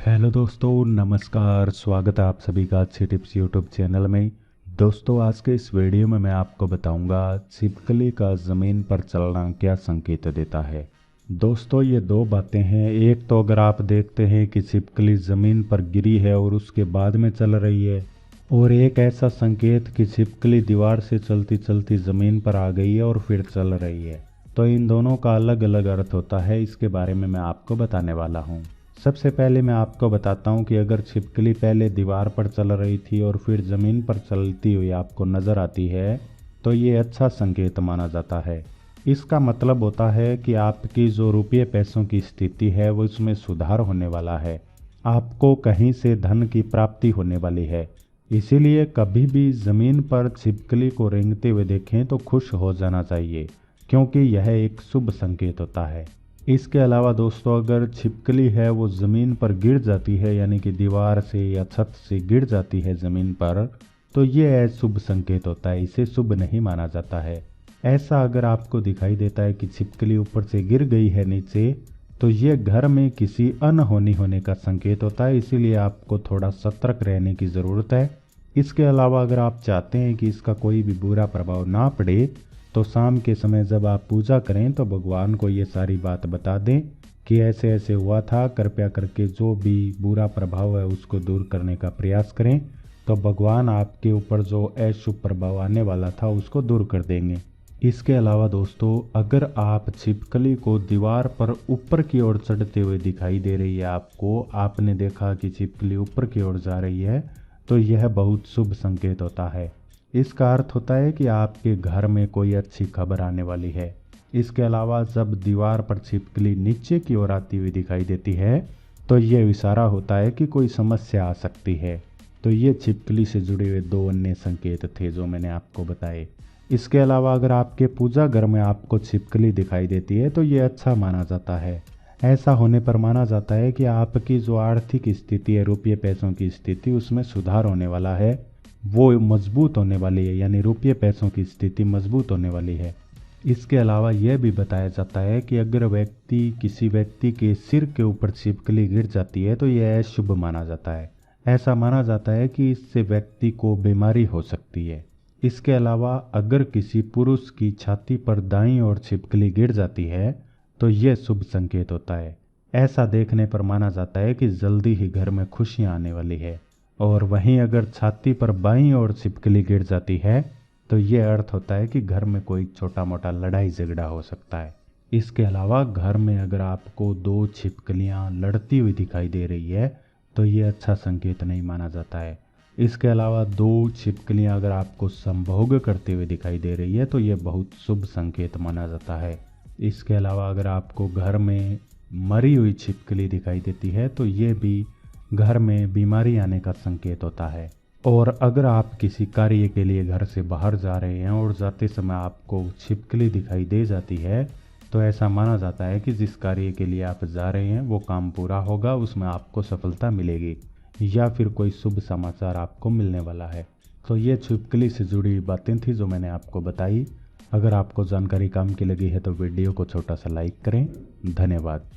Hello दोस्तों, नमस्कार। स्वागत है आप सभी का अच्छी टिप्स यूट्यूब चैनल में। दोस्तों, आज के इस वीडियो में मैं आपको बताऊंगा छिपकली का ज़मीन पर चलना क्या संकेत देता है। दोस्तों, ये दो बातें हैं। एक तो अगर आप देखते हैं कि छिपकली ज़मीन पर गिरी है और उसके बाद में चल रही है, और एक ऐसा संकेत कि छिपकली दीवार से चलती चलती ज़मीन पर आ गई है और फिर चल रही है। तो इन दोनों का अलग अलग अर्थ होता है, इसके बारे में मैं आपको बताने वाला हूँ। सबसे पहले मैं आपको बताता हूँ कि अगर छिपकली पहले दीवार पर चल रही थी और फिर ज़मीन पर चलती हुई आपको नज़र आती है, तो ये अच्छा संकेत माना जाता है। इसका मतलब होता है कि आपकी जो रुपये पैसों की स्थिति है वो इसमें सुधार होने वाला है। आपको कहीं से धन की प्राप्ति होने वाली है। इसीलिए कभी भी ज़मीन पर छिपकली को रेंगते हुए देखें तो खुश हो जाना चाहिए, क्योंकि यह एक शुभ संकेत होता है। इसके अलावा दोस्तों, अगर छिपकली है वो ज़मीन पर गिर जाती है, यानी कि दीवार से या छत से गिर जाती है ज़मीन पर, तो ये अशुभ संकेत होता है, इसे शुभ नहीं माना जाता है। ऐसा अगर आपको दिखाई देता है कि छिपकली ऊपर से गिर गई है नीचे, तो ये घर में किसी अनहोनी होने का संकेत होता है, इसीलिए आपको थोड़ा सतर्क रहने की ज़रूरत है। इसके अलावा अगर आप चाहते हैं कि इसका कोई भी बुरा प्रभाव ना पड़े, तो शाम के समय जब आप पूजा करें तो भगवान को ये सारी बात बता दें कि ऐसे ऐसे हुआ था, कृपया करके जो भी बुरा प्रभाव है उसको दूर करने का प्रयास करें। तो भगवान आपके ऊपर जो अशुभ प्रभाव आने वाला था उसको दूर कर देंगे। इसके अलावा दोस्तों, अगर आप छिपकली को दीवार पर ऊपर की ओर चढ़ते हुए दिखाई दे रही है, आपने देखा कि छिपकली ऊपर की ओर जा रही है, तो यह बहुत शुभ संकेत होता है। इसका अर्थ होता है कि आपके घर में कोई अच्छी खबर आने वाली है। इसके अलावा जब दीवार पर छिपकली नीचे की ओर आती हुई दिखाई देती है, तो यह इशारा होता है कि कोई समस्या आ सकती है। तो ये छिपकली से जुड़े हुए दो अन्य संकेत थे जो मैंने आपको बताए। इसके अलावा अगर आपके पूजा घर में आपको छिपकली दिखाई देती है तो ये अच्छा माना जाता है। ऐसा होने पर माना जाता है कि आपकी जो आर्थिक स्थिति है, रुपये पैसों की स्थिति, उसमें सुधार होने वाला है, वो मजबूत होने वाली है, यानी रुपये पैसों की स्थिति मजबूत होने वाली है। इसके अलावा यह भी बताया जाता है कि अगर किसी व्यक्ति के सिर के ऊपर छिपकली गिर जाती है तो यह शुभ माना जाता है। ऐसा माना जाता है कि इससे व्यक्ति को बीमारी हो सकती है। इसके अलावा अगर किसी पुरुष की छाती पर दाईं ओर छिपकली गिर जाती है तो यह शुभ संकेत होता है। ऐसा देखने पर माना जाता है कि जल्दी ही घर में खुशियां आने वाली है। और वहीं अगर छाती पर बाईं ओर छिपकली गिर जाती है तो ये अर्थ होता है कि घर में कोई छोटा मोटा लड़ाई झगड़ा हो सकता है। इसके अलावा घर में अगर आपको दो छिपकलियां लड़ती हुई दिखाई दे रही है तो ये अच्छा संकेत नहीं माना जाता है। इसके अलावा दो छिपकलियां अगर आपको संभोग करते हुए दिखाई दे रही है तो ये बहुत शुभ संकेत माना जाता है। इसके अलावा अगर आपको घर में मरी हुई छिपकली दिखाई देती है तो ये भी घर में बीमारी आने का संकेत होता है। और अगर आप किसी कार्य के लिए घर से बाहर जा रहे हैं और जाते समय आपको छिपकली दिखाई दे जाती है, तो ऐसा माना जाता है कि जिस कार्य के लिए आप जा रहे हैं वो काम पूरा होगा, उसमें आपको सफलता मिलेगी या फिर कोई शुभ समाचार आपको मिलने वाला है। तो ये छिपकली से जुड़ी बातें थी जो मैंने आपको बताई। अगर आपको जानकारी काम की लगी है तो वीडियो को छोटा सा लाइक करें। धन्यवाद।